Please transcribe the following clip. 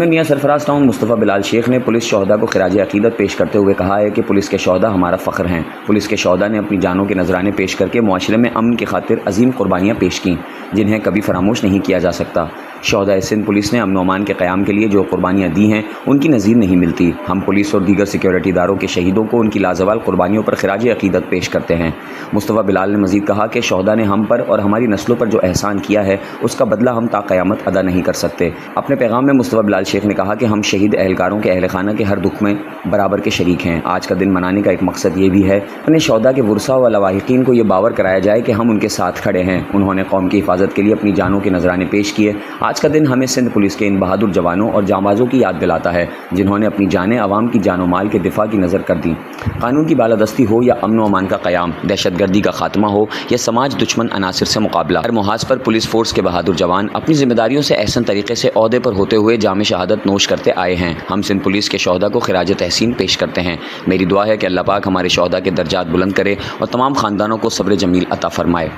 میاں سرفراز ٹاؤن مصطفیٰ بلال شیخ نے پولیس شہداء کو خراج عقیدت پیش کرتے ہوئے کہا ہے کہ پولیس کے شہداء ہمارا فخر ہیں۔ پولیس کے شہداء نے اپنی جانوں کے نذرانے پیش کر کے معاشرے میں امن کی خاطر عظیم قربانیاں پیش کیں، جنہیں کبھی فراموش نہیں کیا جا سکتا۔ شہداء سندھ پولیس نے امن و امان کے قیام کے لیے جو قربانیاں دی ہیں ان کی نظیر نہیں ملتی۔ ہم پولیس اور دیگر سیکیورٹی اداروں کے شہیدوں کو ان کی لازوال قربانیوں پر خراج عقیدت پیش کرتے ہیں۔ مصطفیٰ بلال نے مزید کہا کہ شہداء نے ہم پر اور ہماری نسلوں پر جو احسان کیا ہے اس کا بدلہ ہم تا قیامت ادا نہیں کر سکتے۔ اپنے پیغام میں مصطفیٰ بلال شیخ نے کہا کہ ہم شہید اہلکاروں کے اہل خانہ کے ہر دکھ میں برابر کے شریک ہیں۔ آج کا دن منانے کا ایک مقصد یہ بھی ہے اپنے شہداء کے ورثاء و لواحقین کو یہ باور کرایا جائے کہ ہم ان کے ساتھ کھڑے ہیں۔ انہوں نے قوم کی حفاظت کے لیے اپنی جانوں کے نذرانے پیش کیے۔ آج کا دن ہمیں سندھ پولیس کے ان بہادر جوانوں اور جانبازوں کی یاد دلاتا ہے جنہوں نے اپنی جانیں عوام کی جان و مال کے دفاع کی نظر کر دیں۔ قانون کی بالادستی ہو یا امن و امان کا قیام، دہشت گردی کا خاتمہ ہو یا سماج دشمن عناصر سے مقابلہ، ہر محاذ پر پولیس فورس کے بہادر جوان اپنی ذمہ داریوں سے احسن طریقے سے عہدے پر ہوتے ہوئے جام شہادت نوش کرتے آئے ہیں۔ ہم سندھ پولیس کے شہداء کو خراج تحسین پیش کرتے ہیں۔ میری دعا ہے کہ اللہ پاک ہمارے شہداء کے درجات بلند کرے اور تمام خاندانوں کو صبر جمیل عطا فرمائے۔